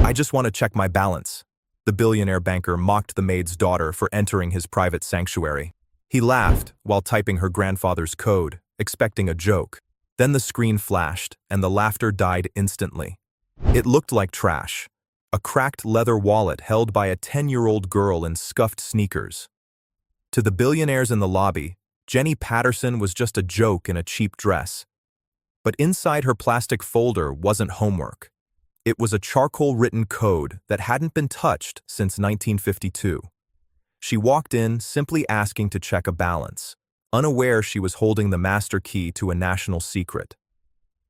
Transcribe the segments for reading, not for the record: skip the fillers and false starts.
I just want to check my balance. The billionaire banker mocked the maid's daughter for entering his private sanctuary. He laughed while typing her grandfather's code, expecting a joke. Then the screen flashed, and the laughter died instantly. It looked like trash. A cracked leather wallet held by a 10-year-old girl in scuffed sneakers. To the billionaires in the lobby, Jenny Patterson was just a joke in a cheap dress. But inside her plastic folder wasn't homework. It was a charcoal-written code that hadn't been touched since 1952. She walked in simply asking to check a balance, unaware she was holding the master key to a national secret.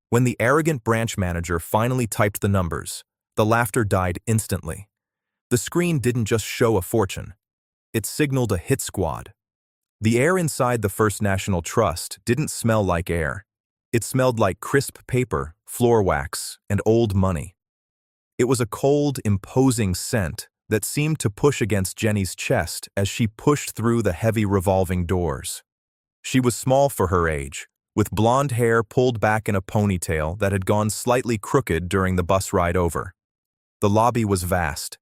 When the arrogant branch manager finally typed the numbers, the laughter died instantly. The screen didn't just show a fortune. It signaled a hit squad. The air inside the First National Trust didn't smell like air. It smelled like crisp paper, floor wax, and old money. It was a cold, imposing scent that seemed to push against Jenny's chest as she pushed through the heavy revolving doors. She was small for her age, with blonde hair pulled back in a ponytail that had gone slightly crooked during the bus ride over. The lobby was vast.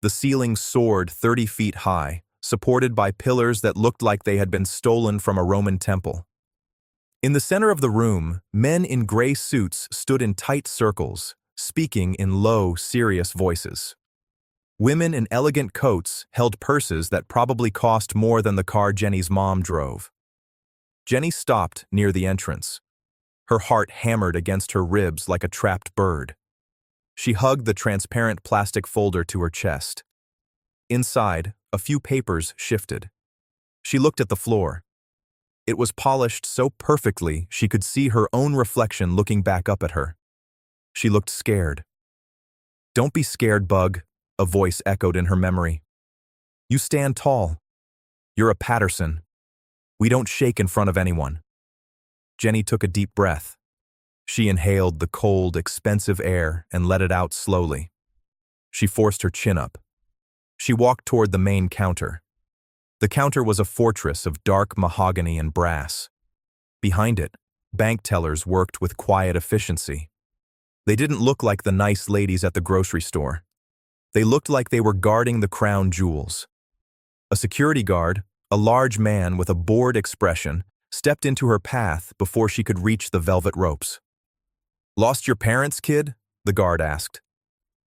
The ceiling soared 30 feet high, supported by pillars that looked like they had been stolen from a Roman temple. In the center of the room, men in gray suits stood in tight circles, speaking in low, serious voices. Women in elegant coats held purses that probably cost more than the car Jenny's mom drove. Jenny stopped near the entrance. Her heart hammered against her ribs like a trapped bird. She hugged the transparent plastic folder to her chest. Inside, a few papers shifted. She looked at the floor. It was polished so perfectly she could see her own reflection looking back up at her. She looked scared. "Don't be scared, Bug," a voice echoed in her memory. "You stand tall. You're a Patterson. We don't shake in front of anyone." Jenny took a deep breath. She inhaled the cold, expensive air and let it out slowly. She forced her chin up. She walked toward the main counter. The counter was a fortress of dark mahogany and brass. Behind it, bank tellers worked with quiet efficiency. They didn't look like the nice ladies at the grocery store. They looked like they were guarding the crown jewels. A security guard, a large man with a bored expression, stepped into her path before she could reach the velvet ropes. "Lost your parents, kid?" the guard asked.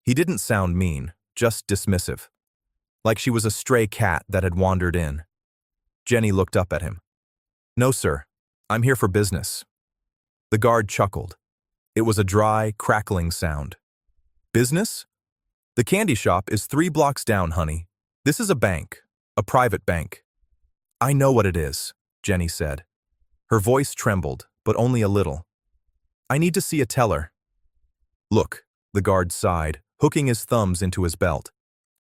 He didn't sound mean, just dismissive. Like she was a stray cat that had wandered in. Jenny looked up at him. "No, sir. I'm here for business." The guard chuckled. It was a dry, crackling sound. "Business? The candy shop is 3 blocks down, honey. This is a bank, a private bank." "I know what it is," Jenny said. Her voice trembled, but only a little. "I need to see a teller." "Look," the guard sighed, hooking his thumbs into his belt.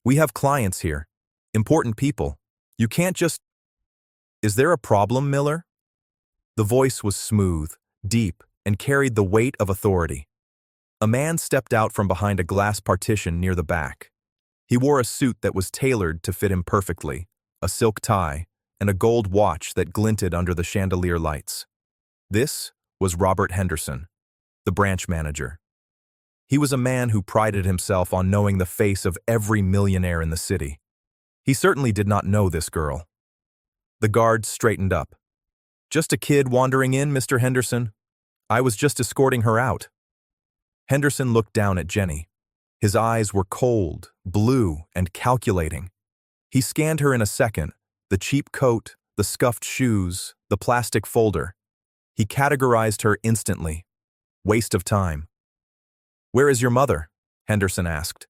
"We have clients here. Important people. You can't just—" "Is there a problem, Miller?" The voice was smooth, deep, and carried the weight of authority. A man stepped out from behind a glass partition near the back. He wore a suit that was tailored to fit him perfectly, a silk tie, and a gold watch that glinted under the chandelier lights. This was Robert Henderson, the branch manager. He was a man who prided himself on knowing the face of every millionaire in the city. He certainly did not know this girl. The guard straightened up. "Just a kid wandering in, Mr. Henderson. I was just escorting her out." Henderson looked down at Jenny. His eyes were cold, blue, and calculating. He scanned her in a second, the cheap coat, the scuffed shoes, the plastic folder. He categorized her instantly. Waste of time. "Where is your mother?" Henderson asked.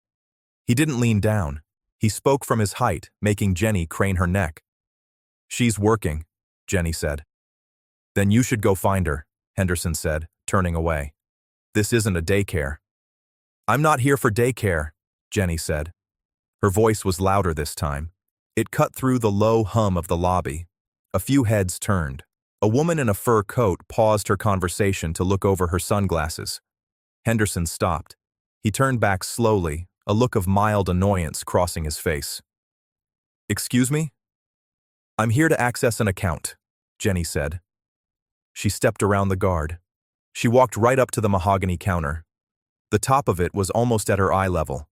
He didn't lean down. He spoke from his height, making Jenny crane her neck. "She's working," Jenny said. "Then you should go find her," Henderson said, turning away. "This isn't a daycare." "I'm not here for daycare," Jenny said. Her voice was louder this time. It cut through the low hum of the lobby. A few heads turned. A woman in a fur coat paused her conversation to look over her sunglasses. Henderson stopped. He turned back slowly, a look of mild annoyance crossing his face. "Excuse me?" "I'm here to access an account," Jenny said. She stepped around the guard. She walked right up to the mahogany counter. The top of it was almost at her eye level.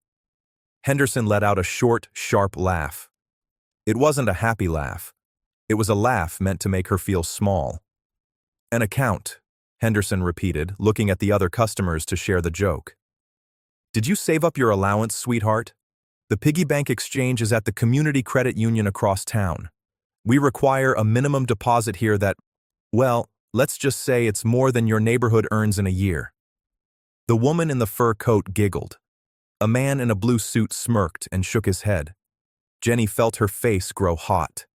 Henderson let out a short, sharp laugh. It wasn't a happy laugh. It was a laugh meant to make her feel small. An account, Henderson repeated, looking at the other customers to share the joke. Did you save up your allowance, sweetheart? The piggy bank exchange is at the community credit union across town. We require a minimum deposit here that, well, let's just say it's more than your neighborhood earns in a year. The woman in the fur coat giggled. A man in a blue suit smirked and shook his head. Jenny felt her face grow hot.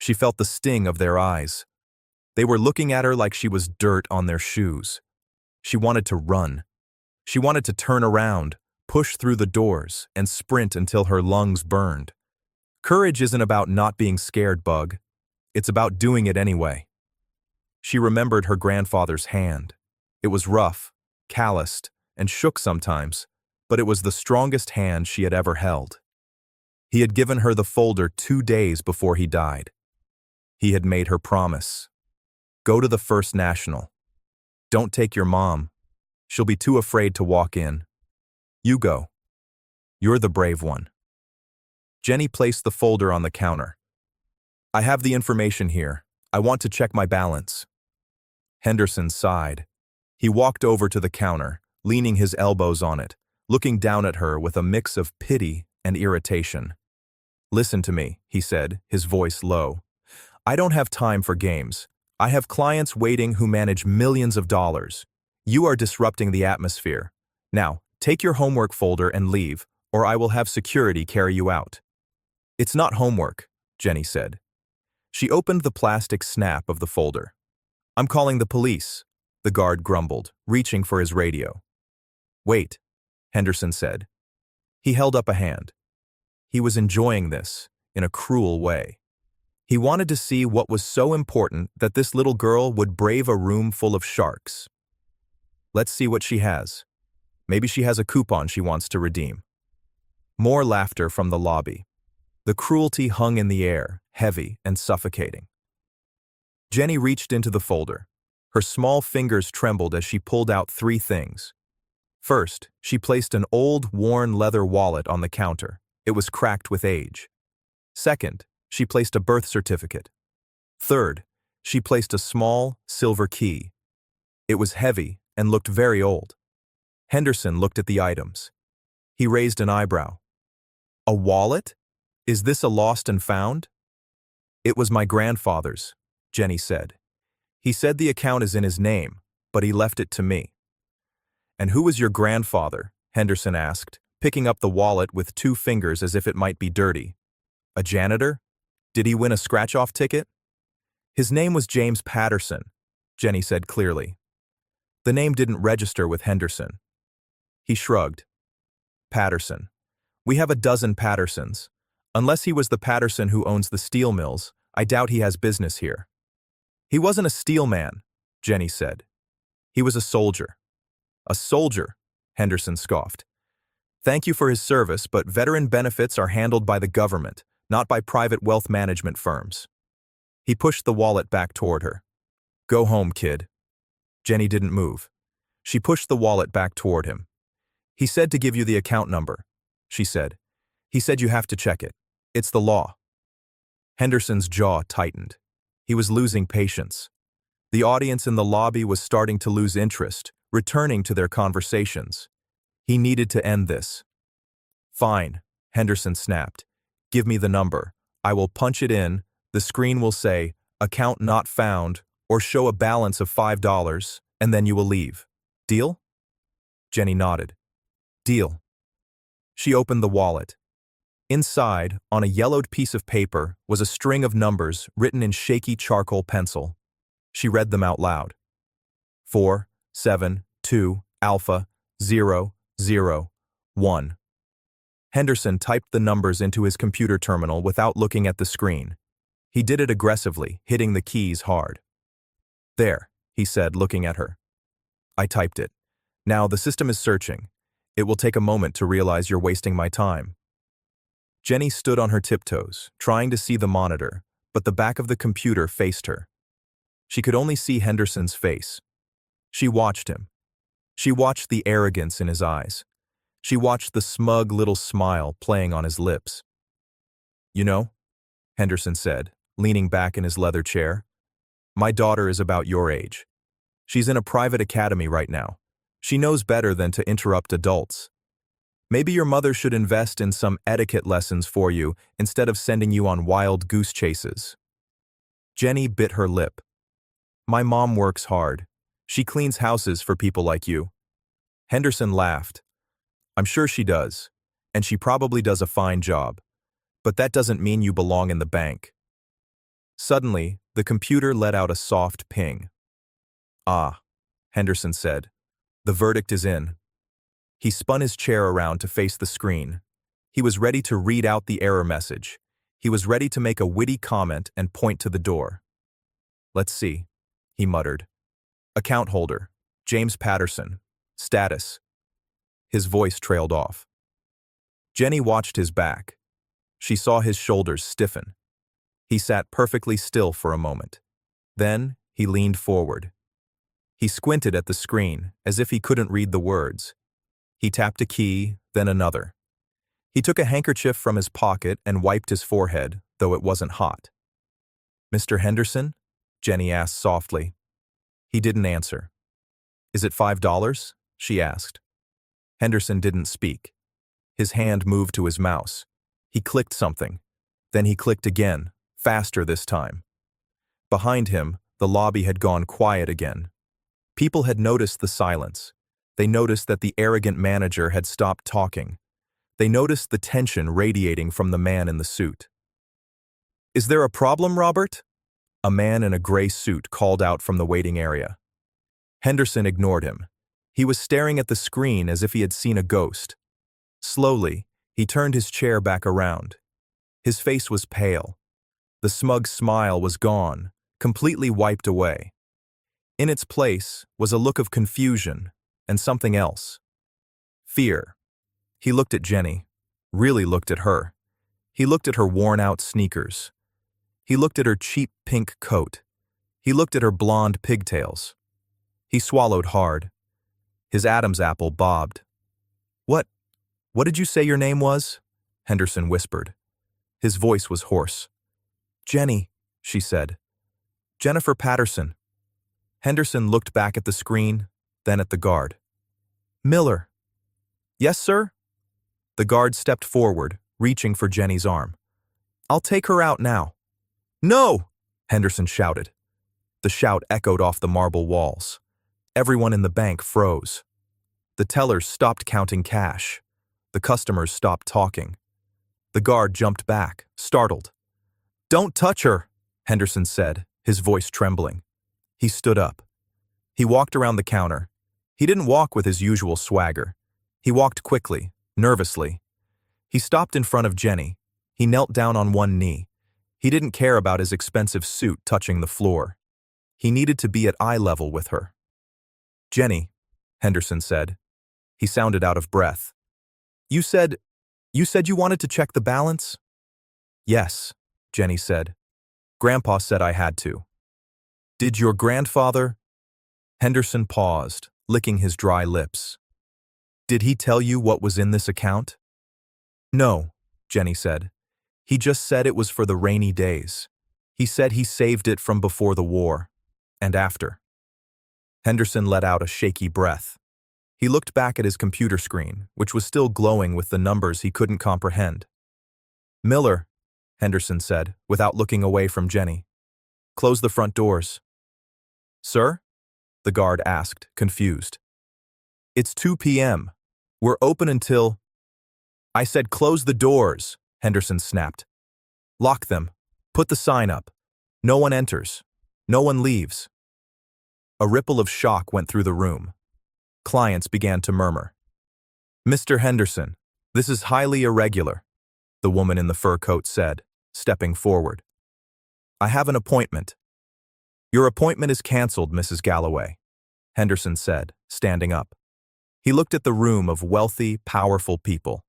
She felt the sting of their eyes. They were looking at her like she was dirt on their shoes. She wanted to run. She wanted to turn around, push through the doors, and sprint until her lungs burned. Courage isn't about not being scared, Bug. It's about doing it anyway. She remembered her grandfather's hand. It was rough, calloused, and shook sometimes, but it was the strongest hand she had ever held. He had given her the folder 2 days before he died. He had made her promise. Go to the First National. Don't take your mom. She'll be too afraid to walk in. You go. You're the brave one. Jenny placed the folder on the counter. I have the information here. I want to check my balance. Henderson sighed. He walked over to the counter, leaning his elbows on it, looking down at her with a mix of pity and irritation. Listen to me, he said, his voice low. I don't have time for games. I have clients waiting who manage millions of dollars. You are disrupting the atmosphere. Now, take your homework folder and leave, or I will have security carry you out. It's not homework, Jenny said. She opened the plastic snap of the folder. I'm calling the police, the guard grumbled, reaching for his radio. Wait, Henderson said. He held up a hand. He was enjoying this, in a cruel way. He wanted to see what was so important that this little girl would brave a room full of sharks. Let's see what she has. Maybe she has a coupon she wants to redeem. More laughter from the lobby. The cruelty hung in the air, heavy and suffocating. Jenny reached into the folder. Her small fingers trembled as she pulled out 3 things. First, she placed an old, worn leather wallet on the counter. It was cracked with age. Second, she placed a birth certificate. Third, she placed a small, silver key. It was heavy and looked very old. Henderson looked at the items. He raised an eyebrow. A wallet? Is this a lost and found? It was my grandfather's, Jenny said. He said the account is in his name, but he left it to me. And who was your grandfather? Henderson asked, picking up the wallet with 2 fingers as if it might be dirty. A janitor? Did he win a scratch-off ticket? His name was James Patterson, Jenny said clearly. The name didn't register with Henderson. He shrugged. Patterson. We have a dozen Pattersons. Unless he was the Patterson who owns the steel mills, I doubt he has business here. He wasn't a steel man, Jenny said. He was a soldier. A soldier, Henderson scoffed. Thank you for his service, but veteran benefits are handled by the government, not by private wealth management firms. He pushed the wallet back toward her. Go home, kid. Jenny didn't move. She pushed the wallet back toward him. He said to give you the account number, she said. He said you have to check it. It's the law. Henderson's jaw tightened. He was losing patience. The audience in the lobby was starting to lose interest, returning to their conversations. He needed to end this. Fine, Henderson snapped. Give me the number. I will punch it in. The screen will say, account not found, or show a balance of $5, and then you will leave. Deal? Jenny nodded. Deal. She opened the wallet. Inside, on a yellowed piece of paper, was a string of numbers written in shaky charcoal pencil. She read them out loud. 4, 7, 2, Alpha, 0, 0, 1. Henderson typed the numbers into his computer terminal without looking at the screen. He did it aggressively, hitting the keys hard. There, he said, looking at her. I typed it. Now the system is searching. It will take a moment to realize you're wasting my time. Jenny stood on her tiptoes, trying to see the monitor, but the back of the computer faced her. She could only see Henderson's face. She watched him. She watched the arrogance in his eyes. She watched the smug little smile playing on his lips. "You know," Henderson said, leaning back in his leather chair, "my daughter is about your age. She's in a private academy right now. She knows better than to interrupt adults. Maybe your mother should invest in some etiquette lessons for you instead of sending you on wild goose chases." Jenny bit her lip. "My mom works hard. She cleans houses for people like you." Henderson laughed. "I'm sure she does, and she probably does a fine job, but that doesn't mean you belong in the bank." Suddenly, the computer let out a soft ping. "Ah," Henderson said. "The verdict is in." He spun his chair around to face the screen. He was ready to read out the error message. He was ready to make a witty comment and point to the door. "Let's see," he muttered. "Account holder, James Patterson. Status." His voice trailed off. Jenny watched his back. She saw his shoulders stiffen. He sat perfectly still for a moment. Then he leaned forward. He squinted at the screen as if he couldn't read the words. He tapped a key, then another. He took a handkerchief from his pocket and wiped his forehead, though it wasn't hot. "Mr. Henderson?" Jenny asked softly. He didn't answer. "Is it $5? She asked. Henderson didn't speak. His hand moved to his mouse. He clicked something. Then he clicked again, faster this time. Behind him, the lobby had gone quiet again. People had noticed the silence. They noticed that the arrogant manager had stopped talking. They noticed the tension radiating from the man in the suit. "Is there a problem, Robert?" A man in a gray suit called out from the waiting area. Henderson ignored him. He was staring at the screen as if he had seen a ghost. Slowly, he turned his chair back around. His face was pale. The smug smile was gone, completely wiped away. In its place was a look of confusion and something else. Fear. He looked at Jenny, really looked at her. He looked at her worn-out sneakers. He looked at her cheap pink coat. He looked at her blonde pigtails. He swallowed hard. His Adam's apple bobbed. What did you say your name was?" Henderson whispered. His voice was hoarse. "Jenny," she said. "Jennifer Patterson." Henderson looked back at the screen, then at the guard. "Miller." "Yes, sir?" The guard stepped forward, reaching for Jenny's arm. "I'll take her out now." "No!" Henderson shouted. The shout echoed off the marble walls. Everyone in the bank froze. The tellers stopped counting cash. The customers stopped talking. The guard jumped back, startled. "Don't touch her," Henderson said, his voice trembling. He stood up. He walked around the counter. He didn't walk with his usual swagger. He walked quickly, nervously. He stopped in front of Jenny. He knelt down on one knee. He didn't care about his expensive suit touching the floor. He needed to be at eye level with her. "Jenny," Henderson said. He sounded out of breath. You said you wanted to check the balance?" "Yes," Jenny said. "Grandpa said I had to." "Did your grandfather—" Henderson paused, licking his dry lips. "Did he tell you what was in this account?" "No," Jenny said. "He just said it was for the rainy days. He said he saved it from before the war, and after." Henderson let out a shaky breath. He looked back at his computer screen, which was still glowing with the numbers he couldn't comprehend. "Miller," Henderson said, without looking away from Jenny. "Close the front doors." "Sir?" the guard asked, confused. "It's 2 p.m. We're open until—" "I said close the doors," Henderson snapped. "Lock them. Put the sign up. No one enters. No one leaves." A ripple of shock went through the room. Clients began to murmur. "Mr. Henderson, this is highly irregular," the woman in the fur coat said, stepping forward. "I have an appointment." "Your appointment is canceled, Mrs. Galloway," Henderson said, standing up. He looked at the room of wealthy, powerful people.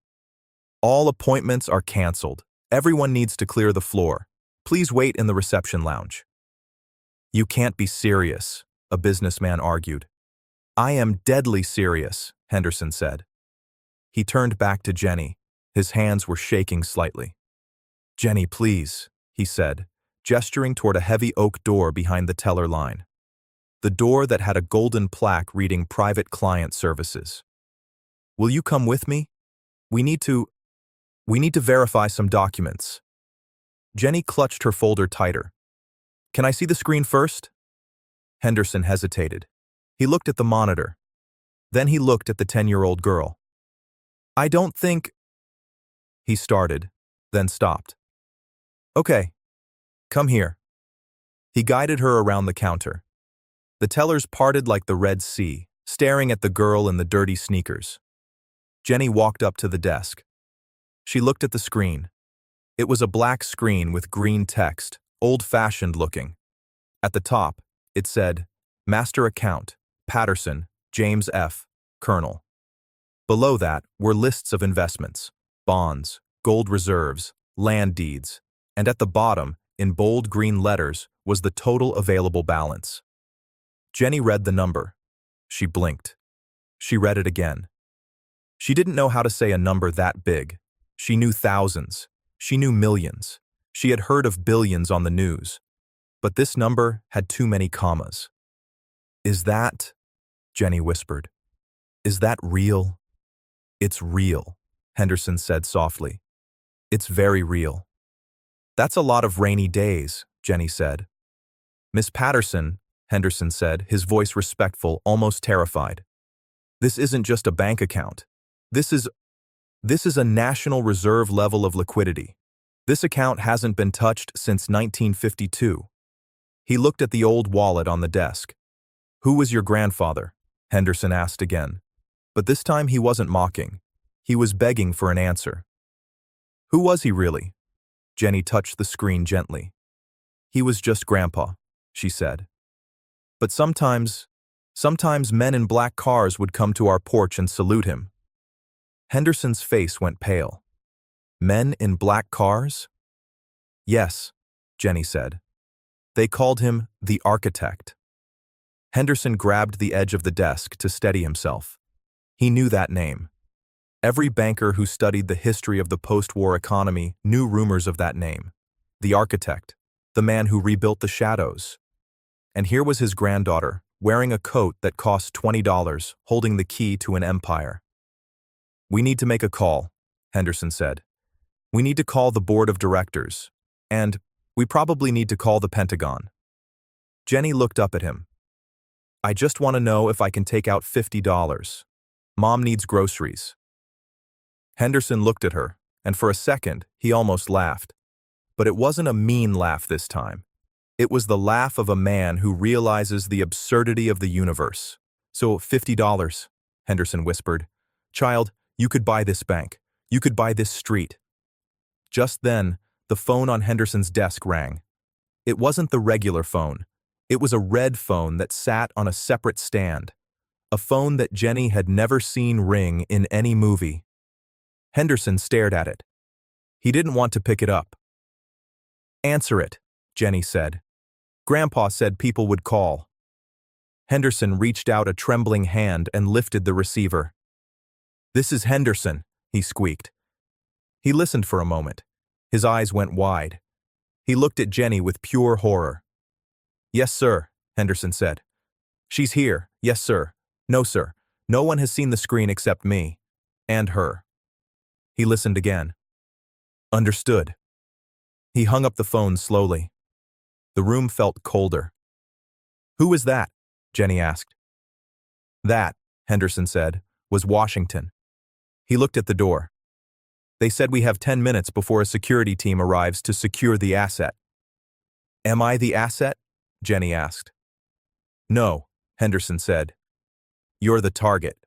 "All appointments are canceled. Everyone needs to clear the floor. Please wait in the reception lounge." "You can't be serious," a businessman argued. "I am deadly serious," Henderson said. He turned back to Jenny. His hands were shaking slightly. "Jenny, please," he said, gesturing toward a heavy oak door behind the teller line. The door that had a golden plaque reading Private Client Services. "Will you come with me? We need to verify some documents." Jenny clutched her folder tighter. "Can I see the screen first?" Henderson hesitated. He looked at the monitor. Then he looked at the 10-year-old girl. "I don't think—" he started, then stopped. "Okay, come here." He guided her around the counter. The tellers parted like the Red Sea, staring at the girl in the dirty sneakers. Jenny walked up to the desk. She looked at the screen. It was a black screen with green text, old-fashioned looking. At the top, it said, "Master Account, Patterson, James F., Colonel." Below that were lists of investments, bonds, gold reserves, land deeds, and at the bottom, in bold green letters, was the total available balance. Jenny read the number. She blinked. She read it again. She didn't know how to say a number that big. She knew thousands. She knew millions. She had heard of billions on the news. But this number had too many commas. "Is that—" Jenny whispered. "Is that real?" "It's real," Henderson said softly. "It's very real." "That's a lot of rainy days," Jenny said. "Miss Patterson," Henderson said, his voice respectful, almost terrified. "This isn't just a bank account. This is a national reserve level of liquidity. This account hasn't been touched since 1952. He looked at the old wallet on the desk. "Who was your grandfather?" Henderson asked again. But this time he wasn't mocking. He was begging for an answer. "Who was he really?" Jenny touched the screen gently. "He was just Grandpa," she said. "But sometimes men in black cars would come to our porch and salute him." Henderson's face went pale. "Men in black cars?" "Yes," Jenny said. "They called him the Architect." Henderson grabbed the edge of the desk to steady himself. He knew that name. Every banker who studied the history of the post-war economy knew rumors of that name. The Architect, the man who rebuilt the shadows. And here was his granddaughter, wearing a coat that cost $20, holding the key to an empire. "We need to make a call," Henderson said. "We need to call the board of directors. And we probably need to call the Pentagon." Jenny looked up at him. "I just want to know if I can take out $50. Mom needs groceries." Henderson looked at her, and for a second, he almost laughed. But it wasn't a mean laugh this time. It was the laugh of a man who realizes the absurdity of the universe. "So, $50, Henderson whispered. "Child, you could buy this bank. You could buy this street." Just then, the phone on Henderson's desk rang. It wasn't the regular phone. It was a red phone that sat on a separate stand. A phone that Jenny had never seen ring in any movie. Henderson stared at it. He didn't want to pick it up. "Answer it," Jenny said. "Grandpa said people would call." Henderson reached out a trembling hand and lifted the receiver. "This is Henderson," he squeaked. He listened for a moment. His eyes went wide. He looked at Jenny with pure horror. "Yes, sir," Henderson said. "She's here. Yes, sir. No, sir. No one has seen the screen except me. And her." He listened again. "Understood." He hung up the phone slowly. The room felt colder. "Who is that?" Jenny asked. "That," Henderson said, "was Washington." He looked at the door. "They said we have 10 minutes before a security team arrives to secure the asset." "Am I the asset?" Jenny asked. "No," Henderson said. "You're the target."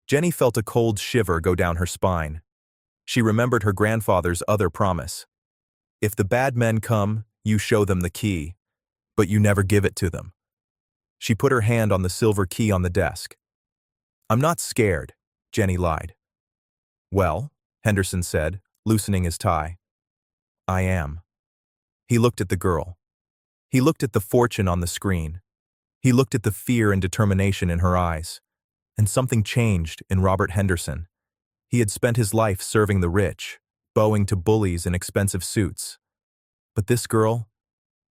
Jenny felt a cold shiver go down her spine. She remembered her grandfather's other promise. If the bad men come, you show them the key, but you never give it to them. She put her hand on the silver key on the desk. "I'm not scared," Jenny lied. "Well," Henderson said, loosening his tie. "I am." He looked at the girl. He looked at the fortune on the screen. He looked at the fear and determination in her eyes. And something changed in Robert Henderson. He had spent his life serving the rich, bowing to bullies in expensive suits. But this girl,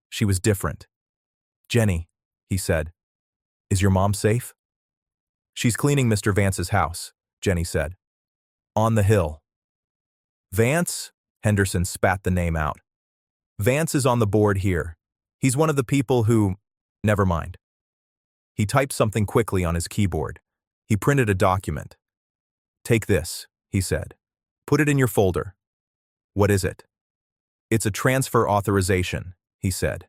she was different. "Jenny," he said, "is your mom safe?" "She's cleaning Mr. Vance's house," Jenny said. "On the hill." "Vance?" Henderson spat the name out. "Vance is on the board here. He's one of the people who— Never mind." He typed something quickly on his keyboard. He printed a document. "Take this," he said. "Put it in your folder." "What is it?" "It's a transfer authorization," he said.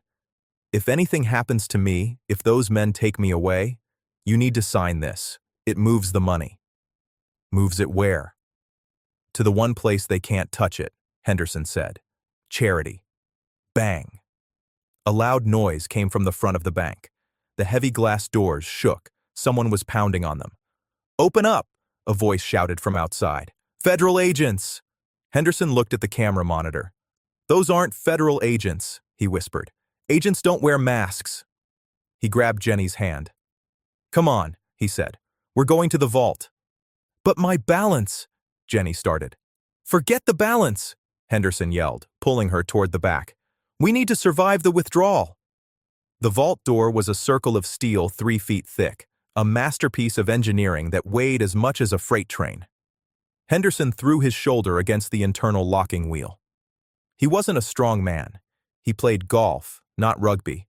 "If anything happens to me, if those men take me away, you need to sign this. It moves the money." "Moves it where?" "To the one place they can't touch it," Henderson said. "Charity." Bang! A loud noise came from the front of the bank. The heavy glass doors shook. Someone was pounding on them. "Open up!" a voice shouted from outside. "Federal agents!" Henderson looked at the camera monitor. "Those aren't federal agents," he whispered. "Agents don't wear masks." He grabbed Jenny's hand. "Come on," he said. "We're going to the vault." "But my balance," Jenny started. "Forget the balance," Henderson yelled, pulling her toward the back. "We need to survive the withdrawal." The vault door was a circle of steel 3 feet thick, a masterpiece of engineering that weighed as much as a freight train. Henderson threw his shoulder against the internal locking wheel. He wasn't a strong man. He played golf, not rugby.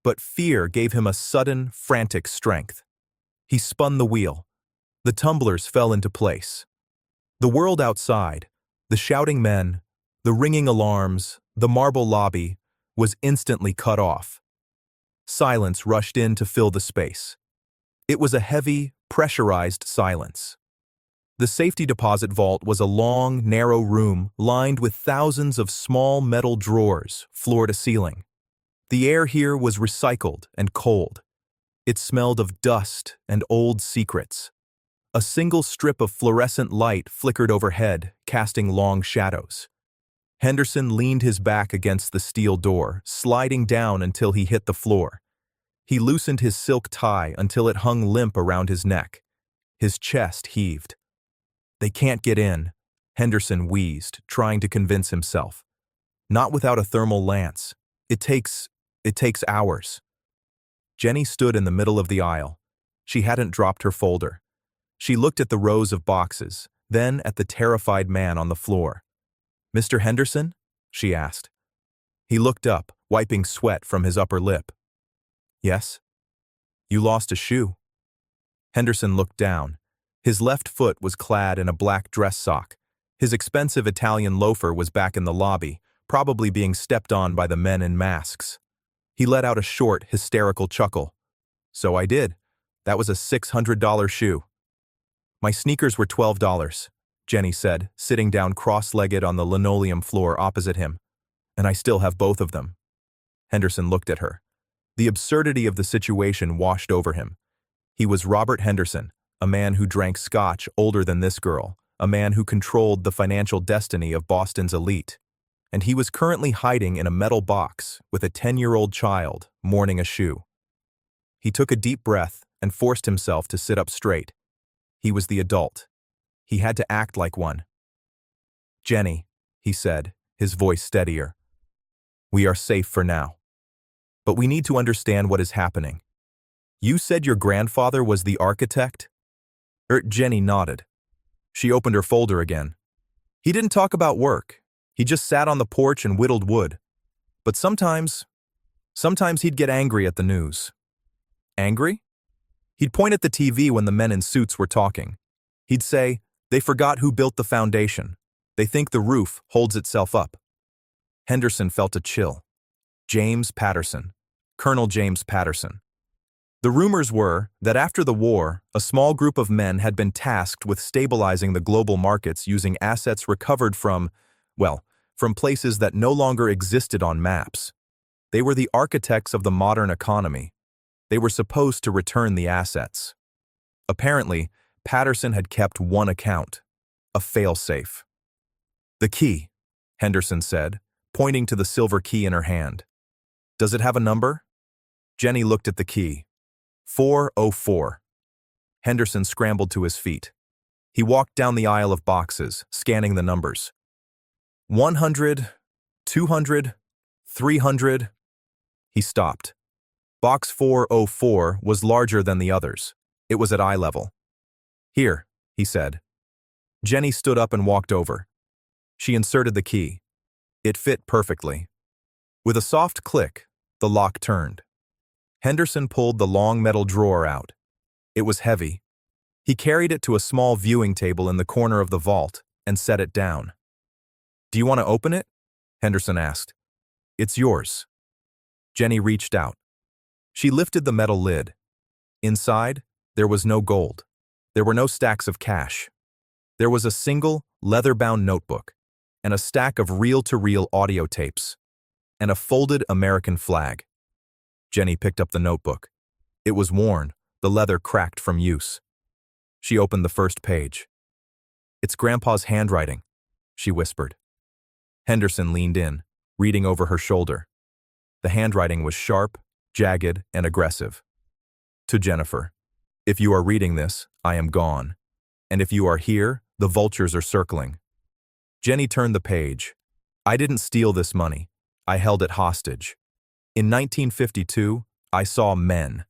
But fear gave him a sudden, frantic strength. He spun the wheel. The tumblers fell into place. The world outside, the shouting men, the ringing alarms, the marble lobby, was instantly cut off. Silence rushed in to fill the space. It was a heavy, pressurized silence. The safety deposit vault was a long, narrow room lined with thousands of small metal drawers, floor to ceiling. The air here was recycled and cold. It smelled of dust and old secrets. A single strip of fluorescent light flickered overhead, casting long shadows. Henderson leaned his back against the steel door, sliding down until he hit the floor. He loosened his silk tie until it hung limp around his neck. His chest heaved. "They can't get in," Henderson wheezed, trying to convince himself. "Not without a thermal lance. It takes hours." Jenny stood in the middle of the aisle. She hadn't dropped her folder. She looked at the rows of boxes, then at the terrified man on the floor. "Mr. Henderson?" she asked. He looked up, wiping sweat from his upper lip. "Yes?" "You lost a shoe." Henderson looked down. His left foot was clad in a black dress sock. His expensive Italian loafer was back in the lobby, probably being stepped on by the men in masks. He let out a short, hysterical chuckle. "So I did. That was a $600 shoe." "My sneakers were $12, Jenny said, sitting down cross-legged on the linoleum floor opposite him. "And I still have both of them." Henderson looked at her. The absurdity of the situation washed over him. He was Robert Henderson, a man who drank scotch older than this girl, a man who controlled the financial destiny of Boston's elite. And he was currently hiding in a metal box with a 10-year-old child mourning a shoe. He took a deep breath and forced himself to sit up straight. He was the adult. He had to act like one. "Jenny," he said, his voice steadier. "We are safe for now. But we need to understand what is happening. You said your grandfather was the architect?" Jenny nodded. She opened her folder again. "He didn't talk about work. He just sat on the porch and whittled wood. But sometimes he'd get angry at the news." "Angry?" "He'd point at the TV when the men in suits were talking. He'd say, 'They forgot who built the foundation. They think the roof holds itself up.'" Henderson felt a chill. James Patterson. Colonel James Patterson. The rumors were that after the war, a small group of men had been tasked with stabilizing the global markets using assets recovered from places that no longer existed on maps. They were the architects of the modern economy. They were supposed to return the assets. Apparently, Patterson had kept one account, a failsafe. "The key," Henderson said, pointing to the silver key in her hand. "Does it have a number?" Jenny looked at the key. 404. Henderson scrambled to his feet. He walked down the aisle of boxes, scanning the numbers. 100, 200, 300. He stopped. Box 404 was larger than the others. It was at eye level. "Here," he said. Jenny stood up and walked over. She inserted the key. It fit perfectly. With a soft click, the lock turned. Henderson pulled the long metal drawer out. It was heavy. He carried it to a small viewing table in the corner of the vault and set it down. "Do you want to open it?" Henderson asked. "It's yours." Jenny reached out. She lifted the metal lid. Inside, there was no gold. There were no stacks of cash. There was a single, leather-bound notebook, and a stack of reel-to-reel audio tapes, and a folded American flag. Jenny picked up the notebook. It was worn, the leather cracked from use. She opened the first page. "It's Grandpa's handwriting," she whispered. Henderson leaned in, reading over her shoulder. The handwriting was sharp, jagged, and aggressive. "To Jennifer, if you are reading this, I am gone. And if you are here, the vultures are circling." Jenny turned the page. "I didn't steal this money. I held it hostage. In 1952, I saw men.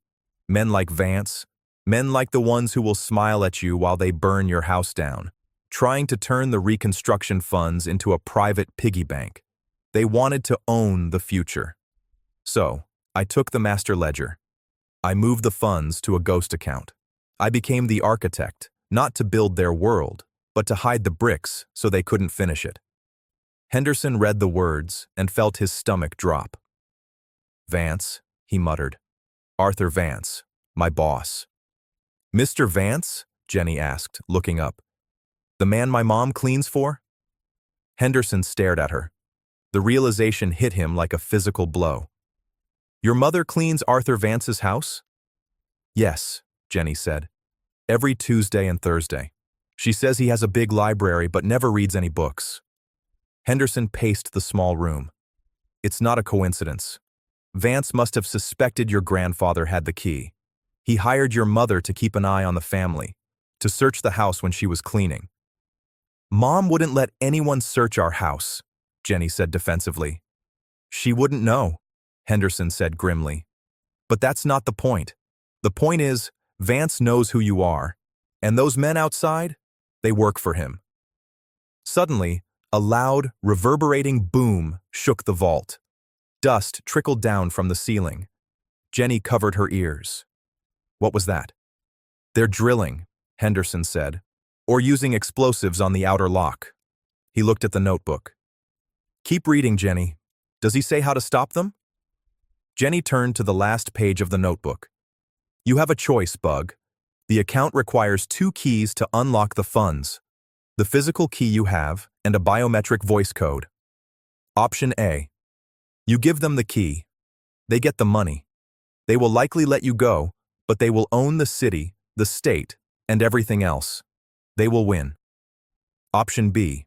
Men like Vance. Men like the ones who will smile at you while they burn your house down, trying to turn the reconstruction funds into a private piggy bank. They wanted to own the future. So, I took the master ledger. I moved the funds to a ghost account. I became the architect, not to build their world, but to hide the bricks so they couldn't finish it." Henderson read the words and felt his stomach drop. "Vance," he muttered. "Arthur Vance, my boss." "Mr. Vance?" Jenny asked, looking up. "The man my mom cleans for?" Henderson stared at her. The realization hit him like a physical blow. "Your mother cleans Arthur Vance's house?" "Yes," Jenny said. "Every Tuesday and Thursday. She says he has a big library but never reads any books." Henderson paced the small room. "It's not a coincidence. Vance must have suspected your grandfather had the key. He hired your mother to keep an eye on the family, to search the house when she was cleaning." "Mom wouldn't let anyone search our house," Jenny said defensively. "She wouldn't know," Henderson said grimly. "But that's not the point. The point is, Vance knows who you are, and those men outside, they work for him." Suddenly, a loud, reverberating boom shook the vault. Dust trickled down from the ceiling. Jenny covered her ears. "What was that?" "They're drilling," Henderson said, "or using explosives on the outer lock." He looked at the notebook. "Keep reading, Jenny. Does he say how to stop them?" Jenny turned to the last page of the notebook. "You have a choice, Bug. The account requires 2 keys to unlock the funds. The physical key you have and a biometric voice code. Option A. You give them the key. They get the money. They will likely let you go, but they will own the city, the state, and everything else. They will win. Option B.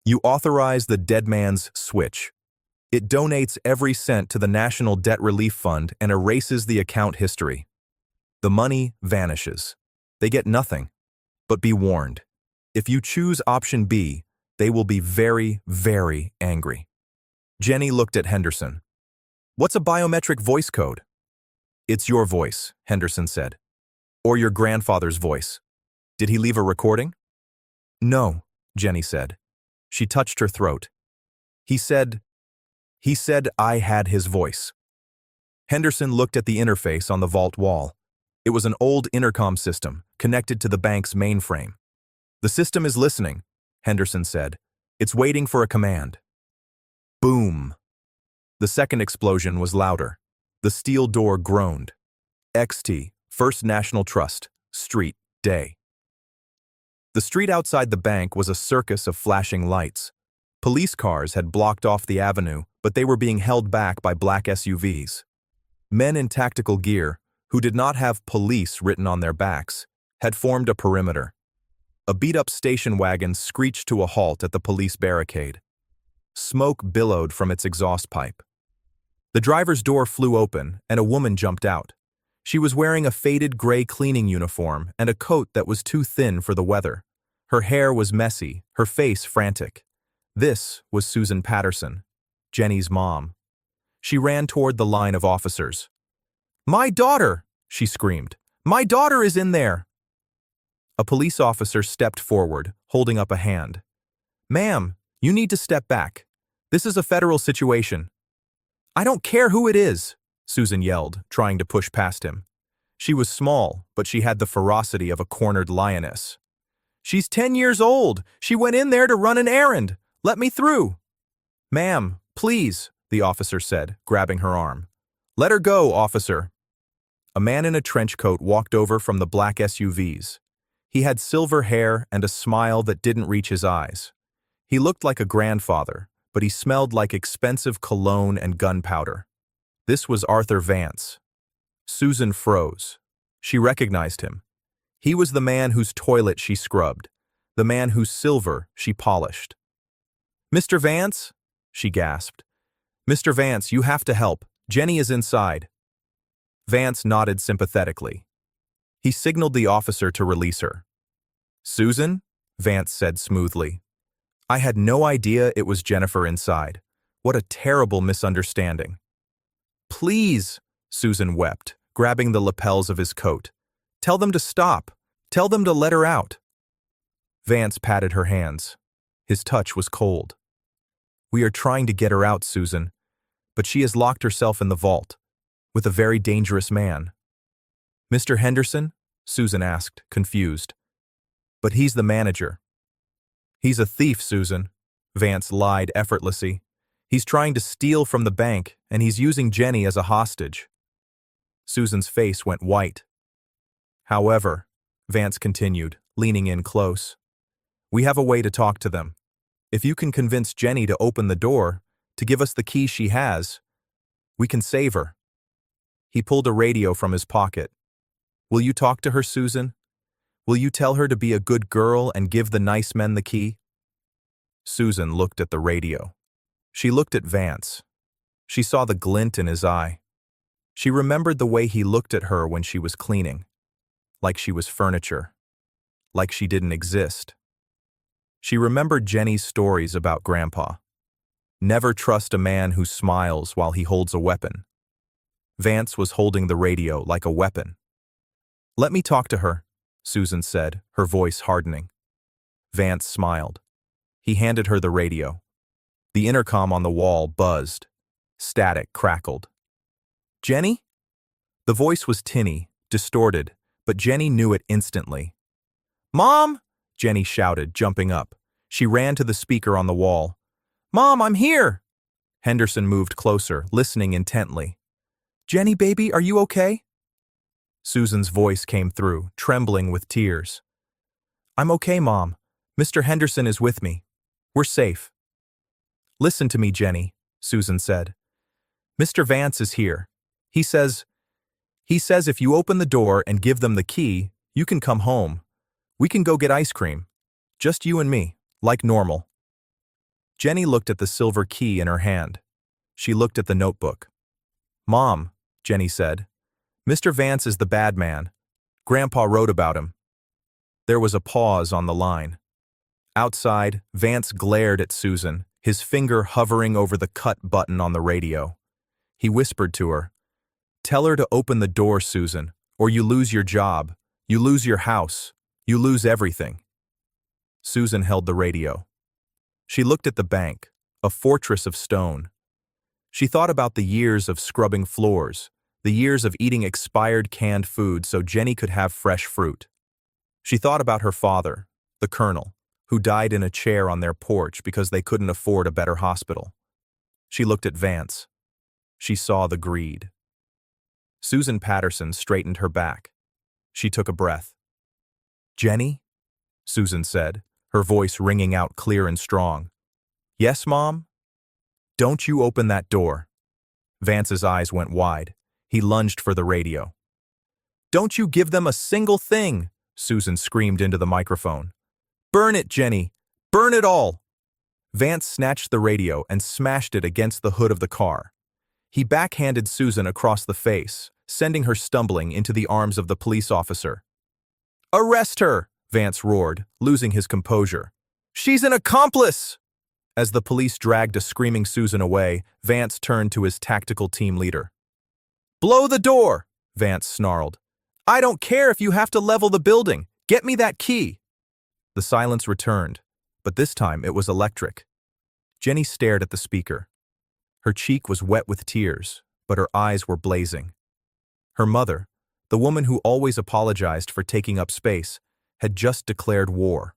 You authorize the dead man's switch. It donates every cent to the National Debt Relief Fund and erases the account history. The money vanishes. They get nothing. But be warned. If you choose option B, they will be very, very angry." Jenny looked at Henderson. "What's a biometric voice code?" "It's your voice," Henderson said. "Or your grandfather's voice. Did he leave a recording?" "No," Jenny said. She touched her throat. He said I had his voice." Henderson looked at the interface on the vault wall. It was an old intercom system connected to the bank's mainframe. "The system is listening," Henderson said. "It's waiting for a command." Boom! The second explosion was louder. The steel door groaned. XT, First National Trust, Street, Day. The street outside the bank was a circus of flashing lights. Police cars had blocked off the avenue, but they were being held back by black SUVs. Men in tactical gear, who did not have police written on their backs, had formed a perimeter. A beat-up station wagon screeched to a halt at the police barricade. Smoke billowed from its exhaust pipe. The driver's door flew open, and a woman jumped out. She was wearing a faded gray cleaning uniform and a coat that was too thin for the weather. Her hair was messy, her face frantic. This was Susan Patterson, Jenny's mom. She ran toward the line of officers. "My daughter!" she screamed. "My daughter is in there!" A police officer stepped forward, holding up a hand. "Ma'am, you need to step back. This is a federal situation." "I don't care who it is," Susan yelled, trying to push past him. She was small, but she had the ferocity of a cornered lioness. "She's 10 years old. She went in there to run an errand. Let me through." "Ma'am, please," the officer said, grabbing her arm. "Let her go, officer." A man in a trench coat walked over from the black SUVs. He had silver hair and a smile that didn't reach his eyes. He looked like a grandfather, but he smelled like expensive cologne and gunpowder. This was Arthur Vance. Susan froze. She recognized him. He was the man whose toilet she scrubbed, the man whose silver she polished. "Mr. Vance?" she gasped. "Mr. Vance, you have to help. Jenny is inside." Vance nodded sympathetically. He signaled the officer to release her. "Susan?" Vance said smoothly. "I had no idea it was Jennifer inside. What a terrible misunderstanding." "Please," Susan wept, grabbing the lapels of his coat. "Tell them to stop. Tell them to let her out." Vance patted her hands. His touch was cold. "We are trying to get her out, Susan, but she has locked herself in the vault with a very dangerous man." "Mr. Henderson?" Susan asked, confused. "But he's the manager." "He's a thief, Susan," Vance lied effortlessly. "He's trying to steal from the bank, and he's using Jenny as a hostage." Susan's face went white. "However," Vance continued, leaning in close, "we have a way to talk to them. If you can convince Jenny to open the door, to give us the key she has, we can save her." He pulled a radio from his pocket. "Will you talk to her, Susan? Will you tell her to be a good girl and give the nice men the key?" Susan looked at the radio. She looked at Vance. She saw the glint in his eye. She remembered the way he looked at her when she was cleaning. Like she was furniture. Like she didn't exist. She remembered Jenny's stories about Grandpa. Never trust a man who smiles while he holds a weapon. Vance was holding the radio like a weapon. "Let me talk to her," Susan said, her voice hardening. Vance smiled. He handed her the radio. The intercom on the wall buzzed. Static crackled. "Jenny?" The voice was tinny, distorted, but Jenny knew it instantly. "Mom!" Jenny shouted, jumping up. She ran to the speaker on the wall. "Mom, I'm here!" Henderson moved closer, listening intently. "Jenny, baby, are you okay?" Susan's voice came through, trembling with tears. "I'm okay, Mom. Mr. Henderson is with me. We're safe." "Listen to me, Jenny," Susan said. "Mr. Vance is here. He says if you open the door and give them the key, you can come home. We can go get ice cream. Just you and me, like normal." Jenny looked at the silver key in her hand. She looked at the notebook. "Mom," Jenny said, "Mr. Vance is the bad man. Grandpa wrote about him." There was a pause on the line. Outside, Vance glared at Susan, his finger hovering over the cut button on the radio. He whispered to her, "Tell her to open the door, Susan, or you lose your job, you lose your house, you lose everything." Susan held the radio. She looked at the bank, a fortress of stone. She thought about the years of scrubbing floors, the years of eating expired canned food so Jenny could have fresh fruit. She thought about her father, the colonel, who died in a chair on their porch because they couldn't afford a better hospital. She looked at Vance. She saw the greed. Susan Patterson straightened her back. She took a breath. "Jenny?" Susan said, her voice ringing out clear and strong. "Yes, Mom?" "Don't you open that door." Vance's eyes went wide. He lunged for the radio. "Don't you give them a single thing," Susan screamed into the microphone. "Burn it, Jenny! Burn it all!" Vance snatched the radio and smashed it against the hood of the car. He backhanded Susan across the face, sending her stumbling into the arms of the police officer. "Arrest her!" Vance roared, losing his composure. "She's an accomplice!" As the police dragged a screaming Susan away, Vance turned to his tactical team leader. "Blow the door!" Vance snarled. "I don't care if you have to level the building. Get me that key!" The silence returned, but this time it was electric. Jenny stared at the speaker. Her cheek was wet with tears, but her eyes were blazing. Her mother, the woman who always apologized for taking up space, had just declared war.